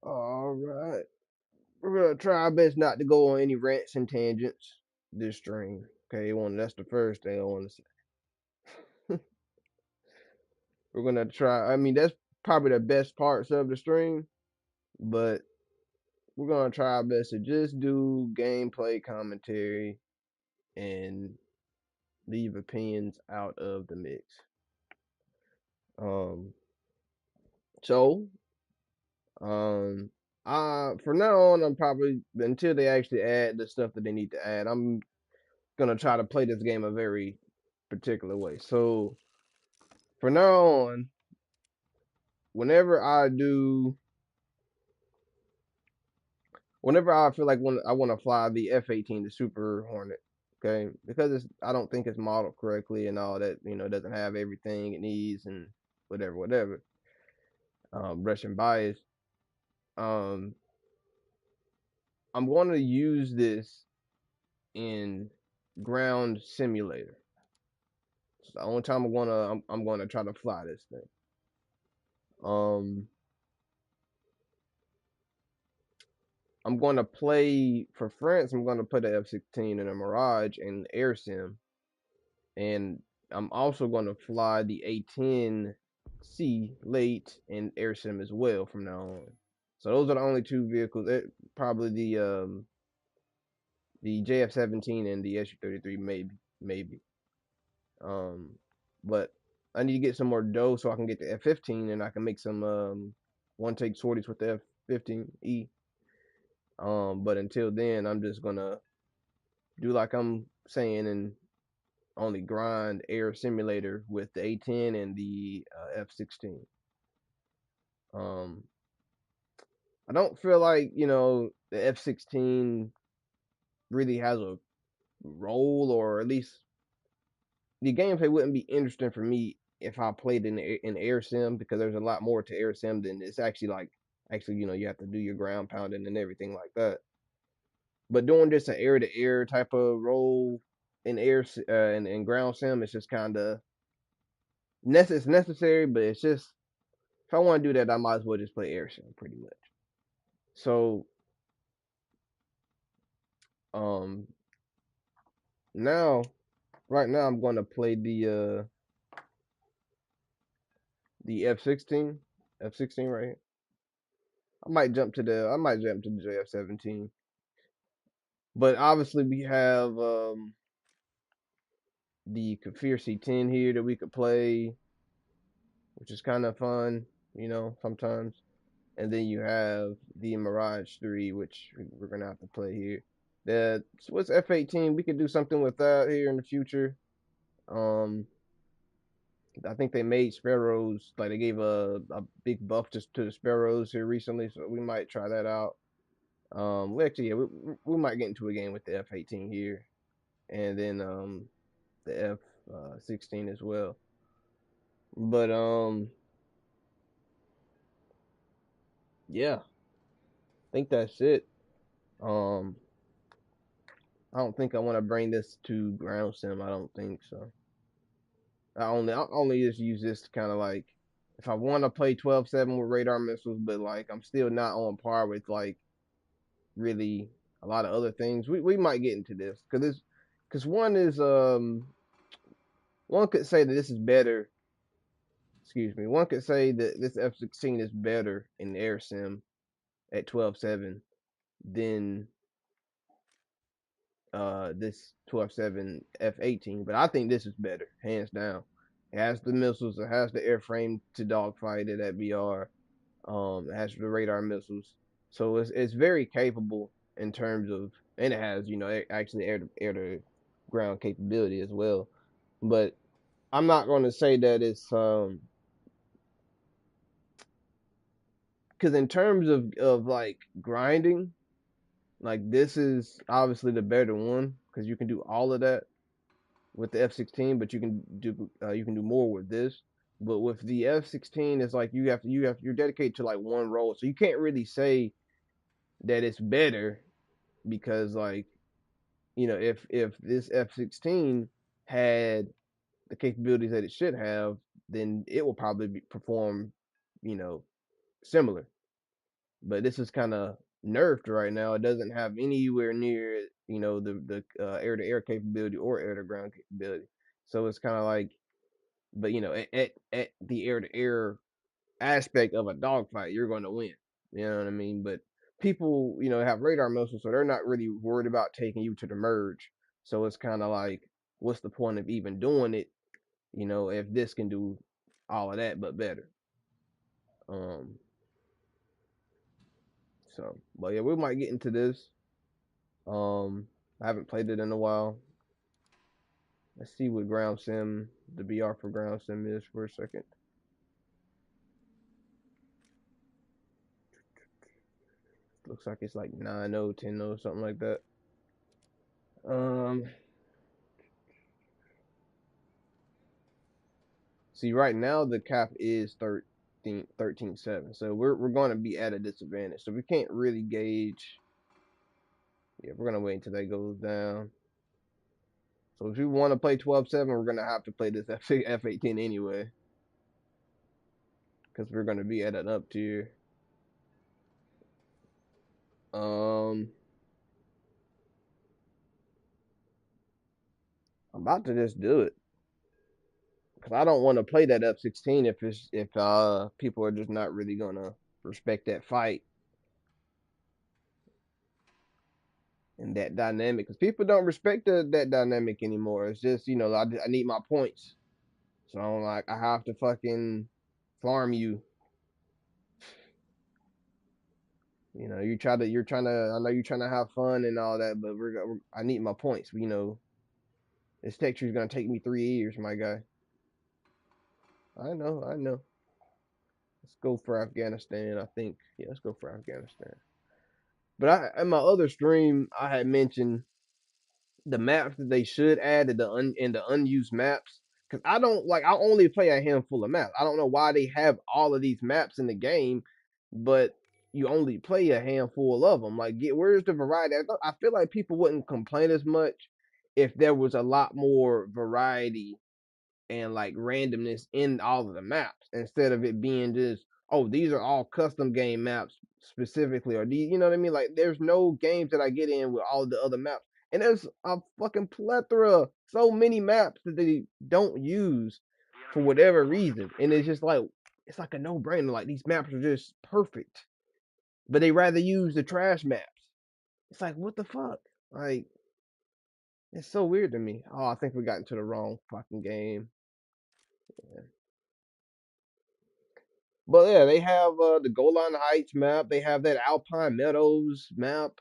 All right. We're gonna try our best not to go on any rants and tangents this stream. Okay, that's the first thing I want to say. We're gonna try. I mean, that's probably the best parts of the stream, but we're gonna try our best to just do gameplay commentary and leave opinions out of the mix. Um, so um, for now on, I'm probably until they actually add the stuff that they need to add. I'm gonna try to play this game a very particular way. So for now on, whenever I do, whenever I feel like when I want to fly the F-18, the Super Hornet, okay, because I don't think it's modeled correctly and all that, doesn't have everything it needs and whatever. Russian bias. Um, I'm going to use this in ground simulator. It's the only time I'm gonna try to fly this thing. Um, I'm going to play for France. I'm going to put the F-16 in a Mirage and air sim, and I'm also going to fly the A-10C late and air sim as well from now on. So those are the only two vehicles. Probably the JF-17 and the SU-33 maybe. Um, but I need to get some more dough so I can get the F-15 and I can make some one take sorties with the F-15E. But until then, I'm just gonna do like I'm saying and only grind air simulator with the A10 and the F16. Um, I don't feel like the F16 really has a role, or at least the gameplay wouldn't be interesting for me if I played in air sim, because there's a lot more to air sim than it's actually like actually you have to do your ground pounding and everything like that. But doing just an air to air type of role in in ground sim, it's just kind of it's necessary, but it's just if I want to do that, I might as well just play air sim pretty much. So um now right now I'm going to play the F16 right here. I might jump to the JF17, but obviously we have the Kafir C10 here that we could play, which is kind of fun, sometimes. And then you have the Mirage 3, which we're gonna have to play here. The Swiss F-18, we could do something with that here in the future. Um, I think they made Sparrows, like they gave a big buff just to the Sparrows here recently, so we might try that out. We actually, yeah, we might get into a game with the F-18 here, and then the F-16 as well. But yeah, I think that's it. Um, I don't think I want to bring this to ground sim. I don't think so. I only just use this to kind of like if I want to play 12-7 with radar missiles, but like I'm still not on par with like really a lot of other things. We might get into this because one could say that this is better. Excuse me. One could say that this F-16 is better in air sim at 12-7 than this 12-7 F-18, but I think this is better, hands down. It has the missiles, it has the airframe to dogfight it at BR. It has the radar missiles, so it's very capable in terms of, and it has actually air to ground capability as well. But I'm not going to say that it's because in terms of like grinding, like this is obviously the better one because you can do all of that with the F-16, but you can do more with this. But with the F-16, it's like you're dedicated to like one role, so you can't really say that it's better because like if this F-16 had the capabilities that it should have, then it will probably perform you know similar. but this is kind of nerfed right now. It doesn't have anywhere near, the air to air capability or air to ground capability. So it's kind of like, but at the air to air aspect of a dogfight, you're going to win. You know what I mean? But people, have radar missiles, so they're not really worried about taking you to the merge. So it's kind of like, what's the point of even doing it? If this can do all of that but better. Um. So, but yeah, we might get into this. I haven't played it in a while. Let's see what ground sim, the BR for ground sim is for a second. Looks like it's like 9.0, 10.0, something like that. Um, See, right now the cap is 13.7, so we're going to be at a disadvantage. So we can't really gauge. Yeah, we're gonna wait until that goes down. So if you want to play 12.7, we're gonna have to play this F18 anyway, because we're gonna be at an up tier. Um, I'm about to just do it because I don't want to play that up 16 if people are just not really gonna respect that fight and that dynamic, because people don't respect that dynamic anymore. It's just I need my points, so I'm like I have to fucking farm you. You're trying to. I know you're trying to have fun and all that, but I need my points. This texture is gonna take me 3 years, my guy. I know, I know. Let's go for Afghanistan. I think, yeah, let's go for Afghanistan. But in my other stream, I had mentioned the maps that they should add in the unused maps. Cause I don't like. I only play a handful of maps. I don't know why they have all of these maps in the game, but you only play a handful of them. Like, where's the variety? I feel like people wouldn't complain as much if there was a lot more variety and like randomness in all of the maps instead of it being just, oh, these are all custom game maps specifically, or these, you know what I mean? Like, there's no games that I get in with all the other maps, and there's a fucking plethora, so many maps that they don't use for whatever reason, and it's just like it's like a no-brainer. Like, these maps are just perfect, but they rather use the trash maps. It's like, what the fuck? Like, it's so weird to me. Oh, I think we got into the wrong fucking game. Yeah. But yeah, they have the Golan Heights map. They have that Alpine Meadows map,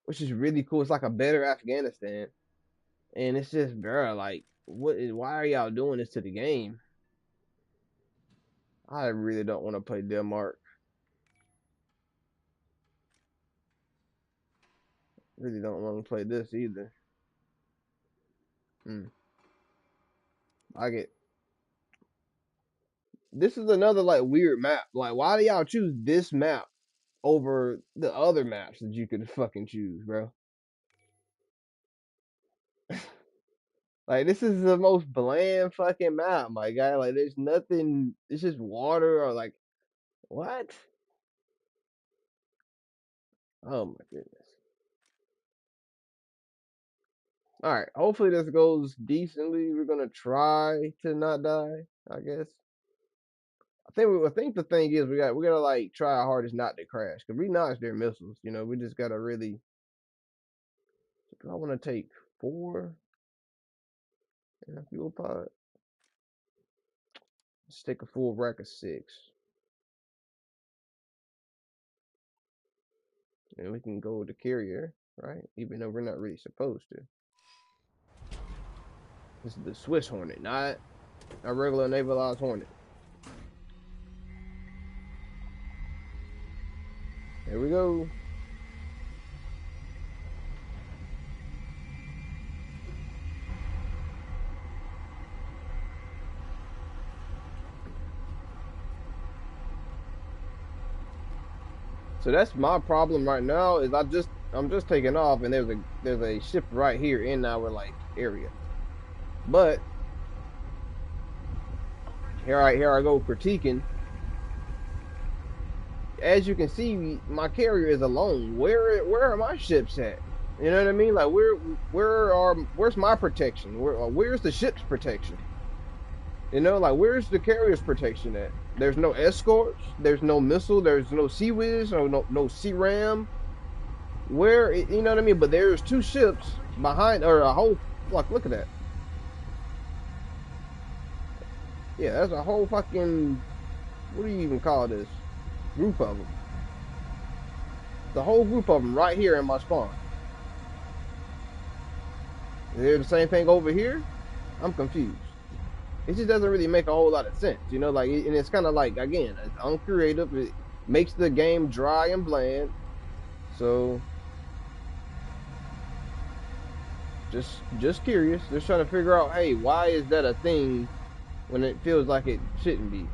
which is really cool. It's like a better Afghanistan, and it's just, bro, like, why are y'all doing this to the game? I really don't want to play Denmark. Really don't want to play this either. Hmm. I get. This is another like weird map. Like, why do y'all choose this map over the other maps that you could fucking choose, bro? Like, this is the most bland fucking map, my guy. Like, there's nothing. It's just water or like what? Oh my goodness. All right. Hopefully this goes decently. We're gonna try to not die, I guess. I think the thing is we gotta like try our hardest not to crash, because we notched their missiles. We just gotta really. Do I want to take 4 in a fuel pod? Let's take a full rack of 6. And we can go with the carrier, right? Even though we're not really supposed to. This is the Swiss Hornet, not a regular navalized Hornet. Here we go. So that's my problem right now. Is I'm just taking off, and there's a ship right here in our like area. But here I go critiquing. as you can see, my carrier is alone. Where are my ships at? You know what I mean? Like where's my protection? Where's the ship's protection? You know, like where's the carrier's protection at? There's no escorts. There's no missile. There's no Sea Whiz or no Sea Ram. Where, you know what I mean? But there's two ships behind, or a whole, like, look at that. Yeah, that's a whole fucking, what do you even call this? Group of them. The whole group of them right here in my spawn. Is there the same thing over here? I'm confused. It just doesn't really make a whole lot of sense, you know, like, and it's kind of like, again, it's uncreative. It makes the game dry and bland. So, just curious. Just trying to figure out, hey, why is that a thing when it feels like it shouldn't be?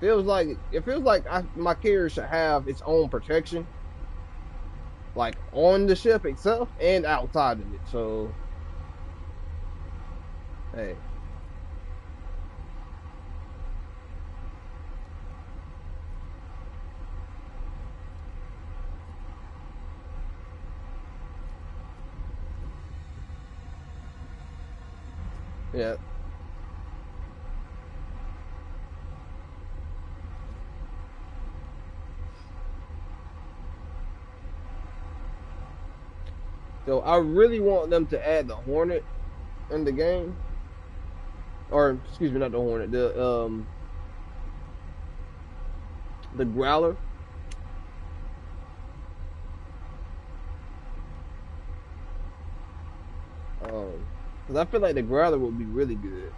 It feels like my carrier should have its own protection, like on the ship itself and outside of it. So, hey. Yeah. So I really want them to add the Hornet in the game, or excuse me, not the Hornet, the Growler. Because I feel like the Growler would be really good.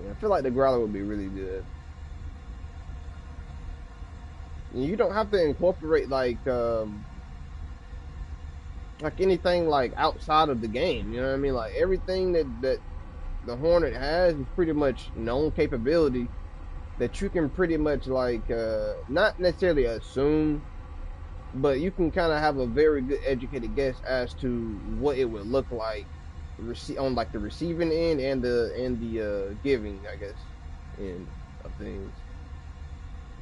Yeah, I feel like the Growler would be really good. And you don't have to incorporate like anything like outside of the game. You know what I mean? Like everything that the Hornet has is pretty much known capability that you can pretty much like not necessarily assume, but you can kind of have a very good educated guess as to what it would look like on like the receiving end and the giving, I guess, end of things.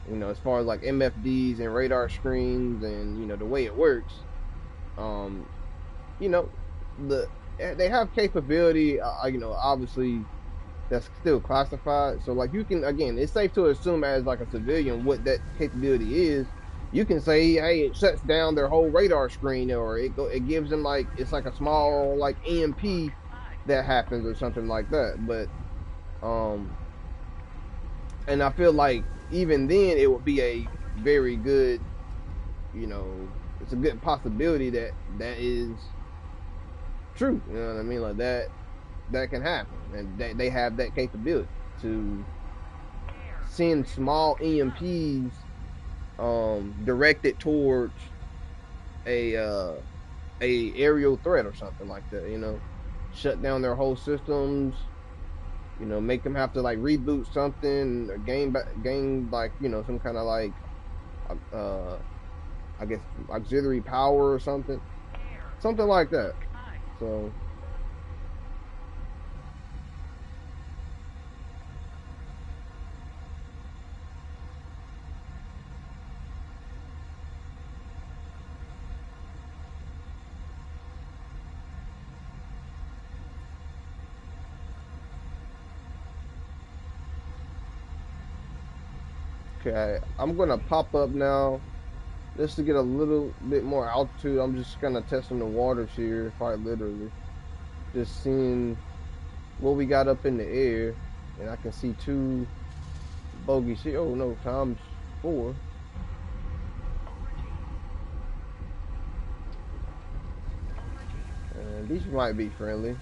You know, as far as like MFDs and radar screens and you know the way it works. Um, you know, the they have capability. You know, obviously that's still classified. So like you can again, it's safe to assume as like a civilian what that capability is. You can say, hey, it shuts down their whole radar screen, or it gives them like it's like a small like EMP that happens or something like that. But and I feel like even then it would be a very good, you know, it's a good possibility that that is true. You know what I mean? Like that can happen, and they have that capability to send small EMPs directed towards a aerial threat or something like that. You know, shut down their whole systems. You know, make them have to like reboot something, or gain like you know some kind of like uh I guess auxiliary power or something like that. So. Okay, I'm gonna pop up now just to get a little bit more altitude. I'm just kind of testing the waters here, quite literally. Just seeing what we got up in the air, and I can see two bogeys here. Oh no, times 4. And these might be friendly.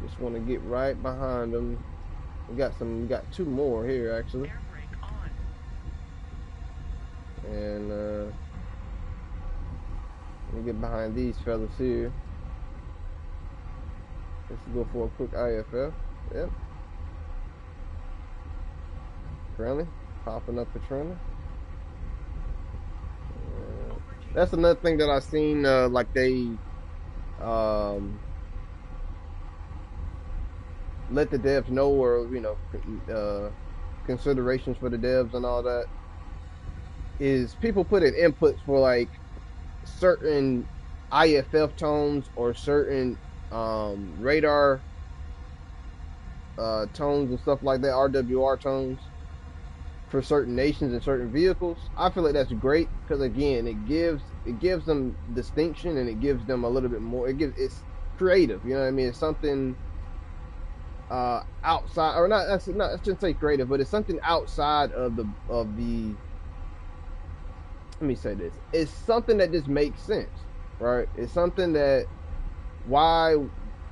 Just want to get right behind them. We got 2 more here actually. And let me get behind these fellas here. Let's go for a quick IFF. Yep. Friendly. Popping up the trailer. That's another thing that I've seen, like they let the devs know, or considerations for the devs and all that, is people put in inputs for like certain IFF tones or certain radar tones and stuff like that, RWR tones for certain nations and certain vehicles. I feel like that's great because again, it gives them distinction, and it gives them a little bit more. It's creative, you know what I mean? It's something outside, or not. That's not. I shouldn't say creative, but it's something outside of the. Let me say this. It's something that just makes sense, right? It's something that why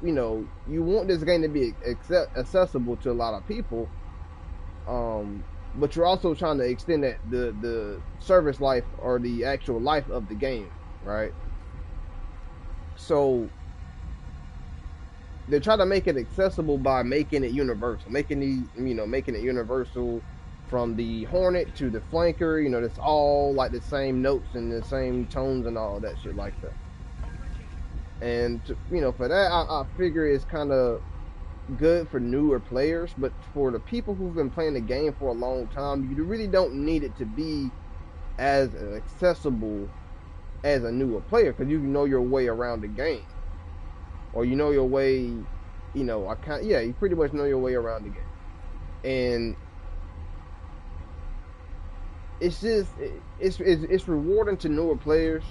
you want this game to be accessible to a lot of people. But you're also trying to extend that the service life or the actual life of the game, right? So they're trying to make it accessible by making it universal, making it universal from the Hornet to the Flanker. It's all like the same notes and the same tones and all that shit like that. And for that, I figure it's kind of good for newer players, but for the people who've been playing the game for a long time, you really don't need it to be as accessible as a newer player, because you know your way around the game, or you know your way. You pretty much know your way around the game, and it's just it's rewarding to newer players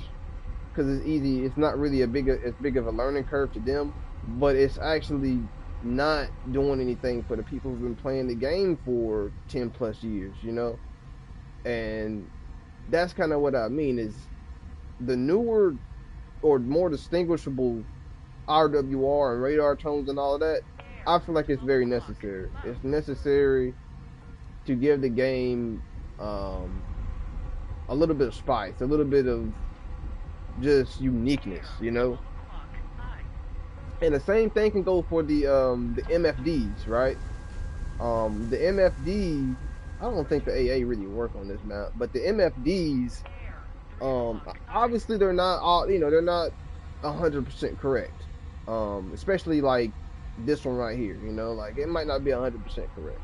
because it's easy. It's not really as big of a learning curve to them, but it's actually not doing anything for the people who've been playing the game for 10 plus years, and that's kind of what I mean, is the newer or more distinguishable RWR and radar tones and all of that. I feel like it's very necessary. It's necessary to give the game a little bit of spice, a little bit of just uniqueness, And the same thing can go for the MFDs, right? The MFD, I don't think the AA really work on this map, but the MFDs, obviously they're not all, they're not 100% correct. Especially like this one right here, like it might not be 100% correct.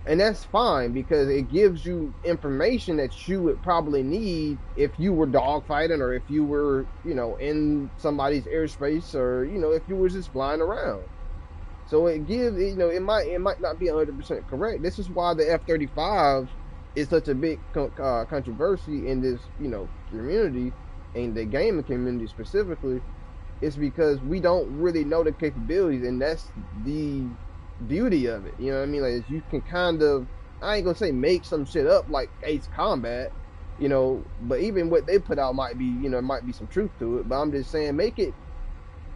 And that's fine because it gives you information that you would probably need if you were dogfighting, or if you were, in somebody's airspace, or, if you were just flying around. So it gives, it might not be 100% correct. This is why the F-35 is such a big controversy in this, community, and the gaming community specifically. It's because we don't really know the capabilities, and that's the beauty of it. You know what I mean? Like, you can kind of, I ain't gonna say make some shit up like Ace Combat, but even what they put out might be, might be some truth to it. But I'm just saying, make it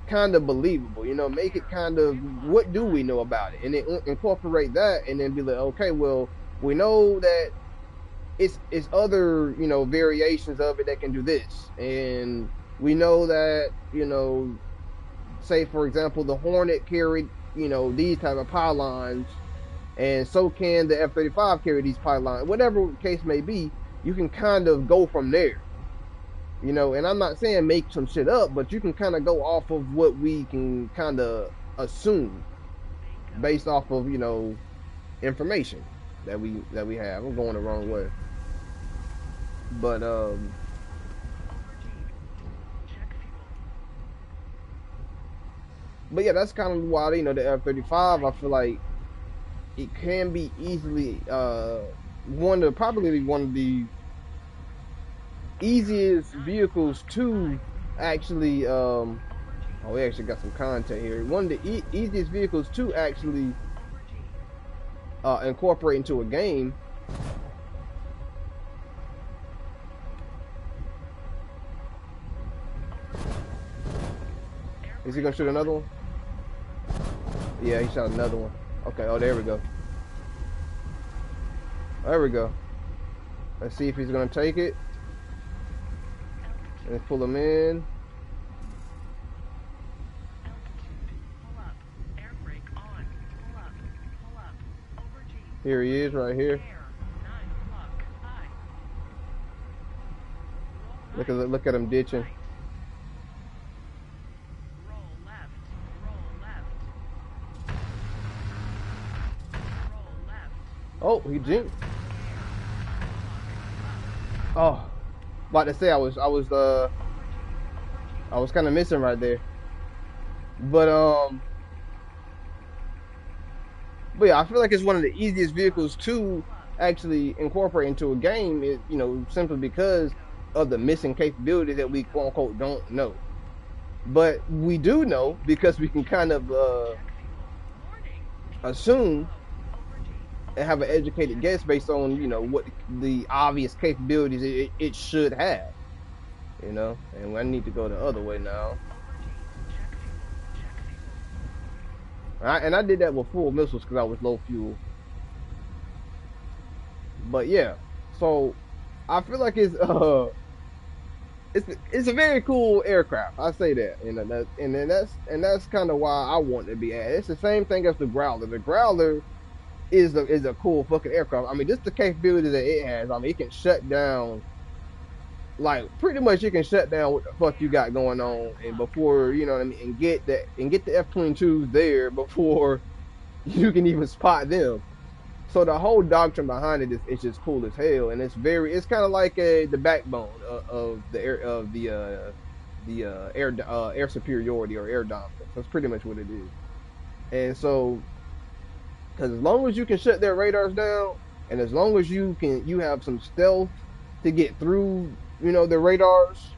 kind of believable, make it kind of, what do we know about it, and then incorporate that, and then be like, okay, well, we know that it's other, variations of it that can do this, and we know that, say for example, the Hornet carried, these type of pylons, and so can the F-35 carry these pylons. Whatever the case may be, you can kind of go from there. And I'm not saying make some shit up, but you can kind of go off of what we can kind of assume based off of, information that we have. I'm going the wrong way. But yeah, that's kind of why, the F-35, I feel like it can be easily probably one of the easiest vehicles to actually we actually got some content here. One of the easiest vehicles to actually incorporate into a game. Is he gonna shoot another one? Yeah, he shot another one. Okay, oh, there we go. There we go. Let's see if he's gonna take it. Let's pull him in. Here he is, right here. Look at him ditching. Oh, he jinked. Oh, about to say I was kind of missing right there. But but yeah, I feel like it's one of the easiest vehicles to actually incorporate into a game. It, simply because of the missing capabilities that we quote unquote don't know. But we do know because we can kind of assume and have an educated guess based on what the obvious capabilities it should have. And I need to go the other way now. And I did that with full missiles because I was low fuel. But yeah, so I feel like it's a very cool aircraft. I say that, and that's kind of why I want to be at. It's the same thing as the Growler. The Growler is a cool fucking aircraft. I mean, just the capability that it has. I mean, it can shut down like pretty much you can shut down what the fuck you got going on, and before what I mean, and get the F-22s there before you can even spot them. So the whole doctrine behind it is just cool as hell, and it's kind of like the backbone of the air superiority or air dominance. That's pretty much what it is. And so, because as long as you can shut their radars down, and as long as you have some stealth to get through, the radars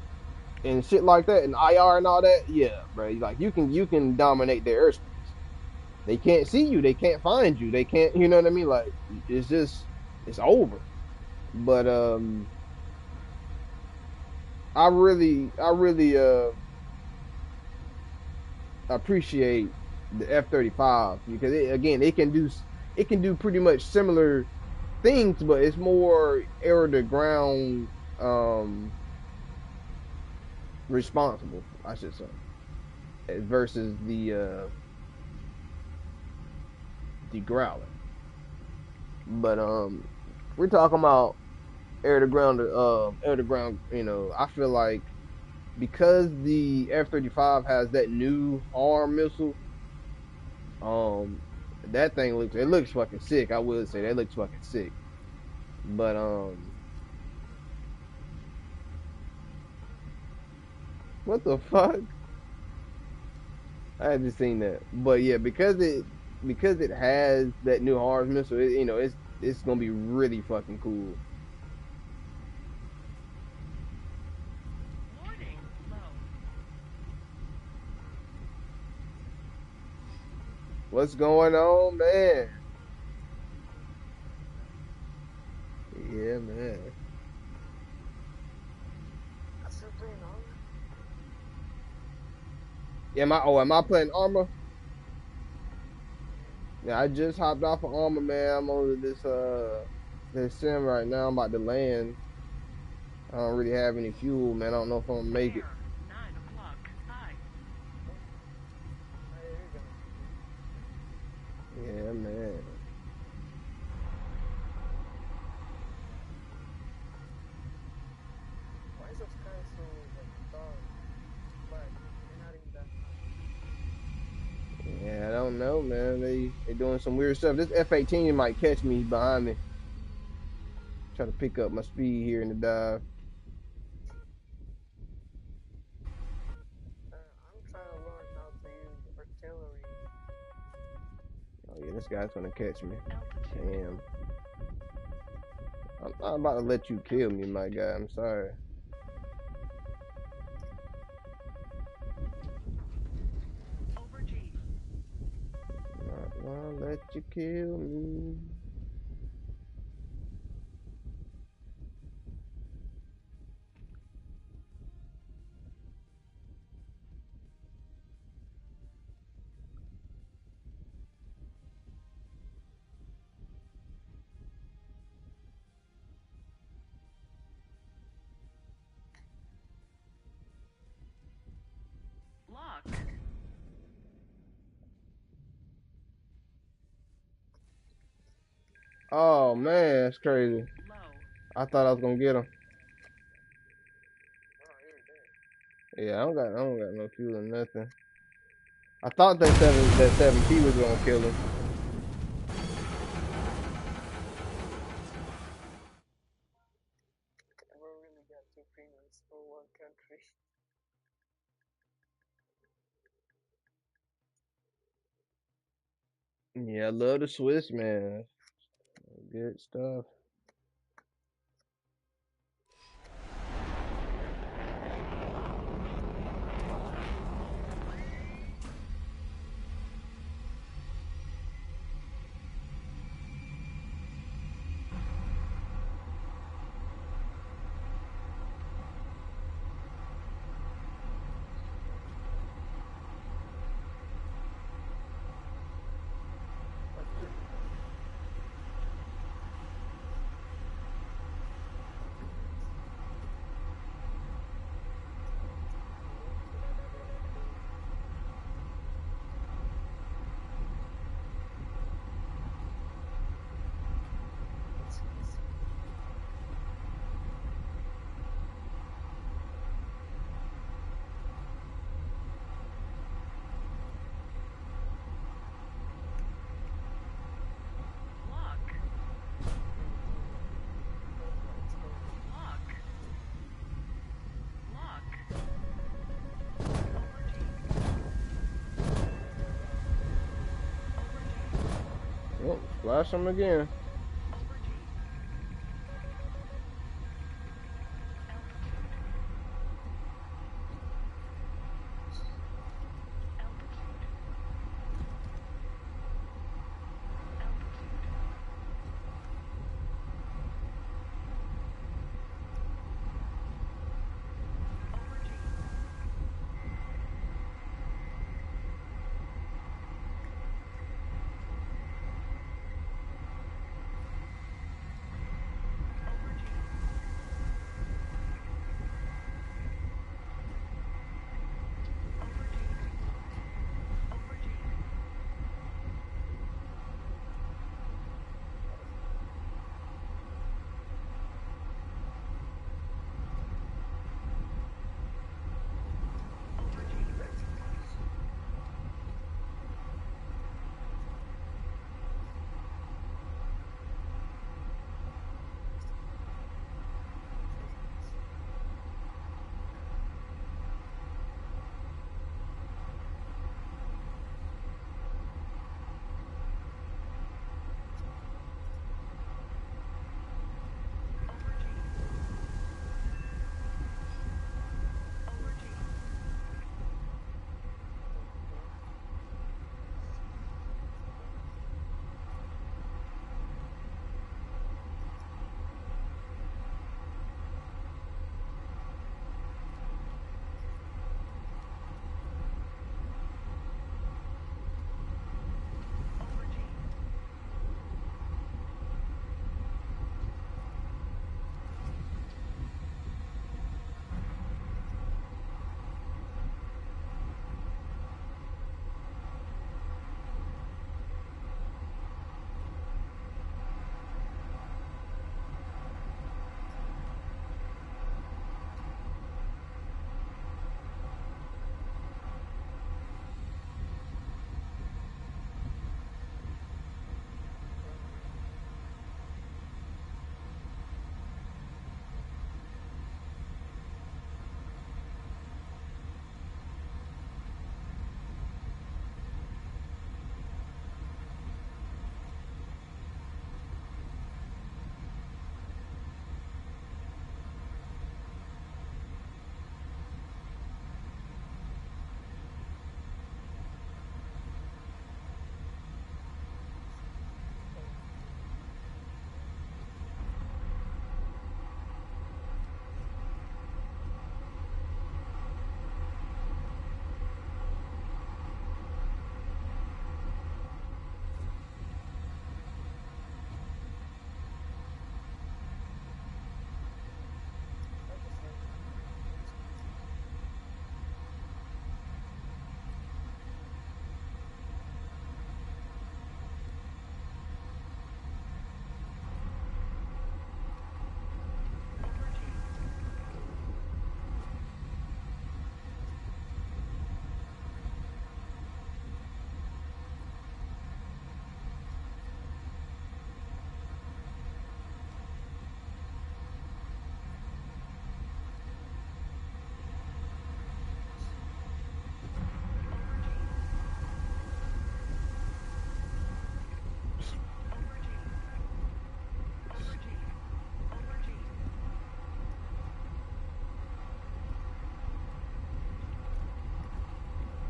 and shit like that, and IR and all that, yeah, bro, like you can dominate their airspace. They can't see you, they can't find you, they can't, you know what I mean? Like it's over. But I really appreciate the F-35 because it can do pretty much similar things, but it's more air to ground um responsible, I should say, versus the Growler. But we're talking about air to ground. I feel like because the F-35 has that new arm missile, um, that thing looks fucking sick. I would say that looks fucking sick. But what the fuck? I had just seen that. But yeah, because it has that new arm missile, it's gonna be really fucking cool. What's going on, man? Yeah, man. Am I playing armor? Yeah, I just hopped off of armor, man. I'm on this sim right now. I'm about to land. I don't really have any fuel, man. I don't know if I'm gonna make it. Yeah, man. Yeah, I don't know, man. They doing some weird stuff. This F-18 might catch me behind me. Try to pick up my speed here in the dive. Oh yeah, this guy's gonna catch me. Damn. I'm not about to let you kill me, my guy. I'm sorry. Not gonna let you kill me. Oh man, that's crazy. I thought I was gonna get him. Yeah, I don't got no fuel or nothing. I thought that 7P was gonna kill him. Yeah, I love the Swiss, man. Good stuff. Oh, splash him again.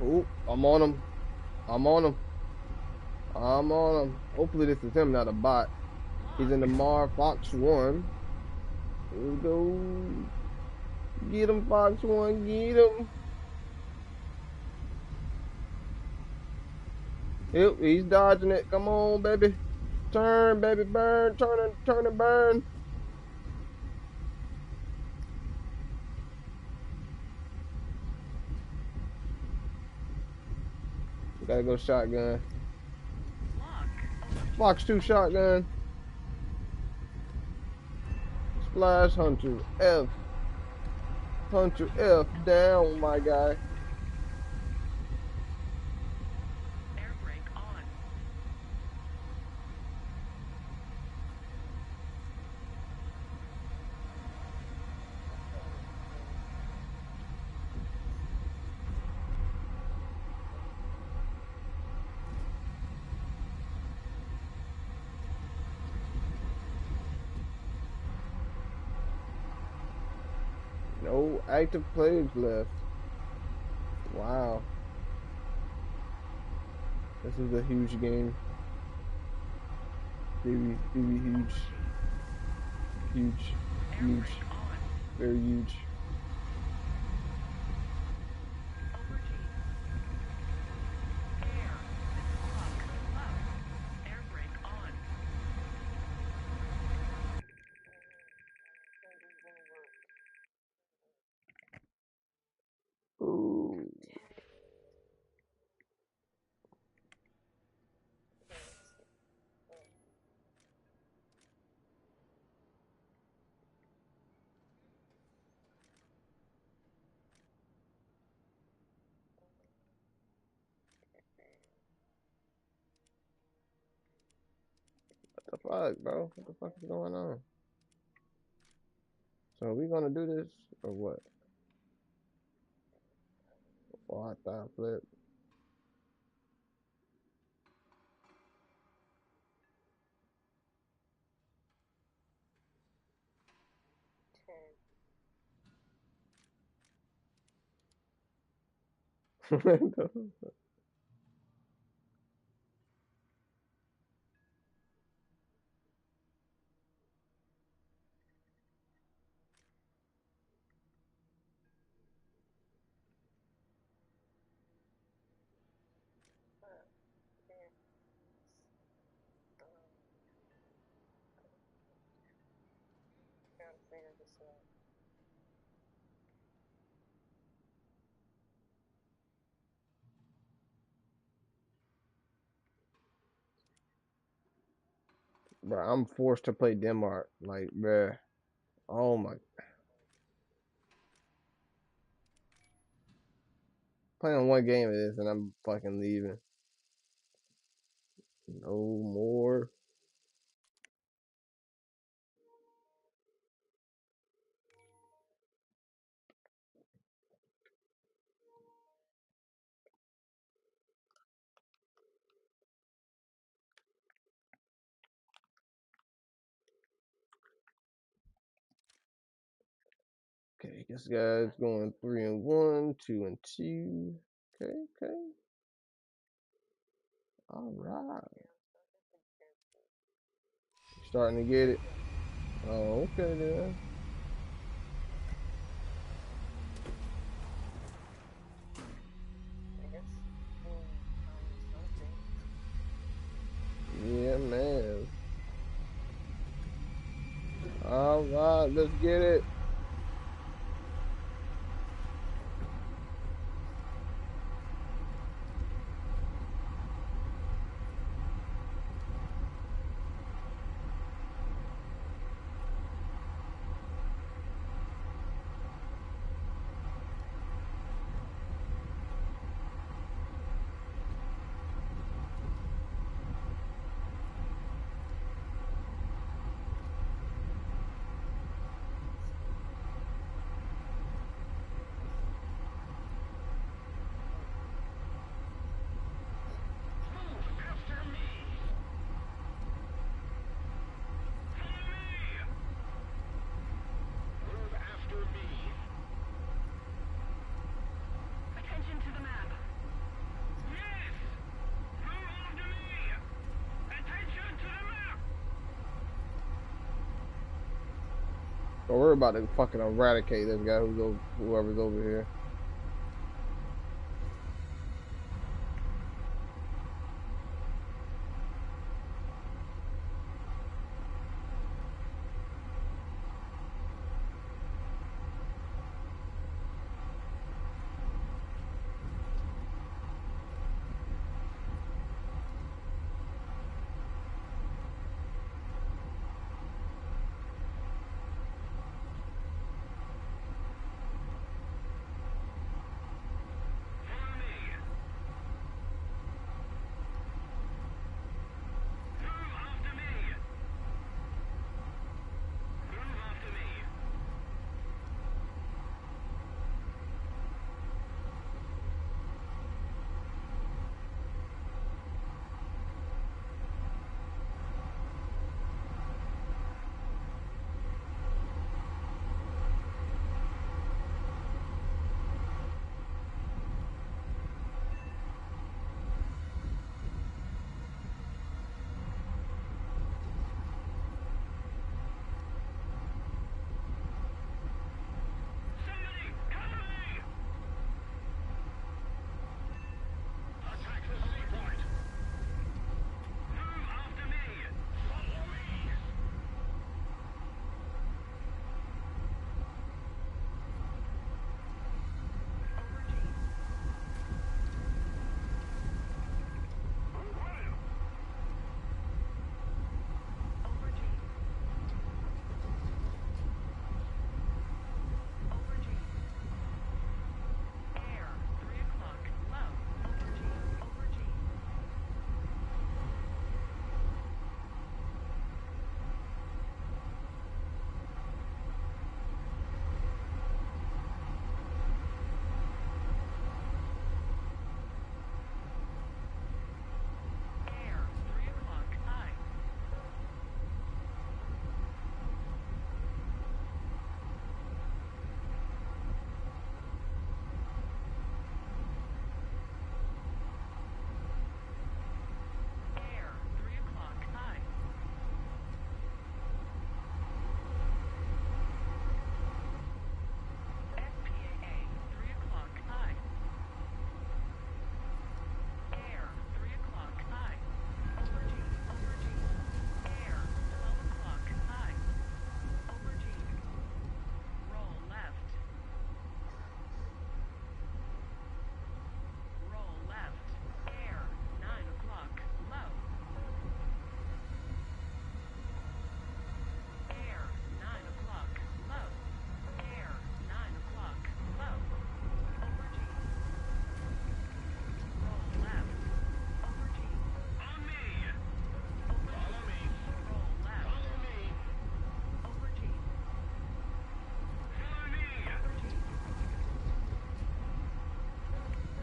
Oop, I'm on him. I'm on him. I'm on him. Hopefully this is him, not a bot. He's in the Mar Fox 1. Here we go. Get him, Fox 1. Get him. Yep, he's dodging it. Come on, baby. Turn, baby, burn. Turn and burn. Gotta go shotgun. Fox 2 shotgun. Splash Hunter F. Hunter F down, my guy. Air brake on. No active players left. Wow. This is a huge game. Huge. Huge. Very huge. Air brake on. Ooh. What the fuck, bro? What the fuck is going on? So are we gonna do this or what? Oh, I thought I flipped. Bro, I'm forced to play Denmark. Like, bruh. Oh my. Playing one game of this and I'm fucking leaving. No more. Okay, this guy's going 3-1, 2-2. Okay. All right. Starting to get it. Oh, okay then. Yeah, man. All right, let's get it. But we're about to fucking eradicate this guy whoever's over here.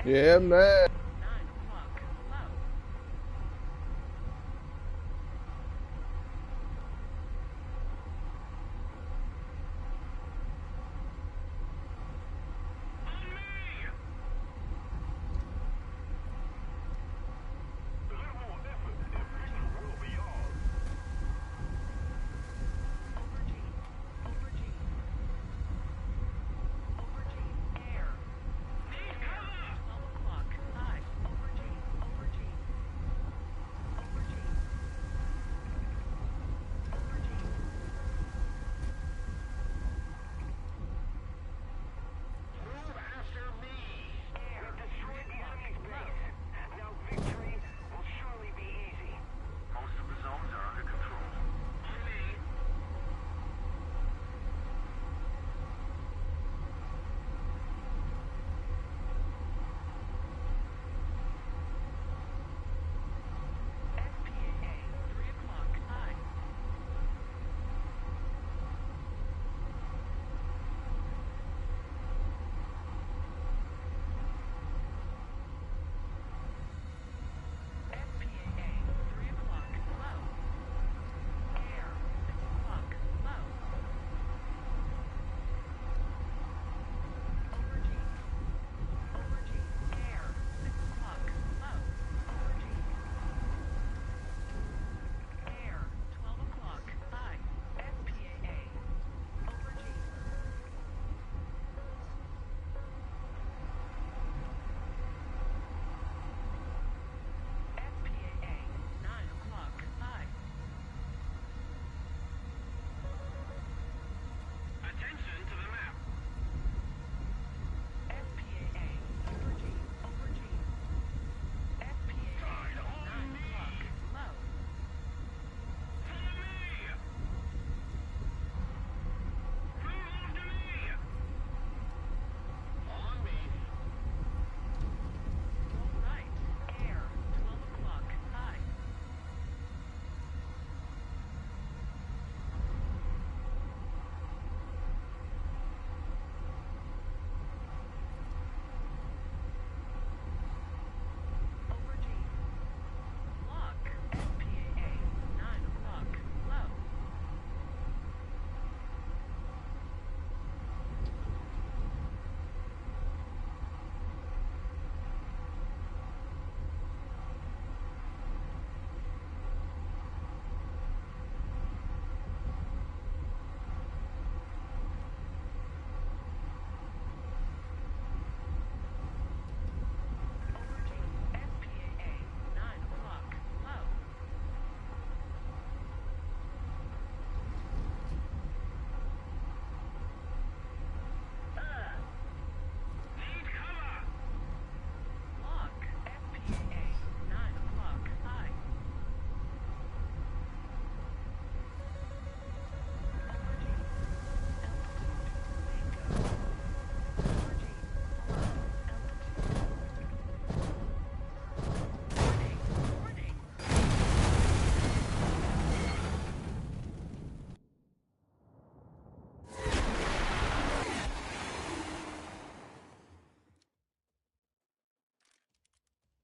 Yeah, man.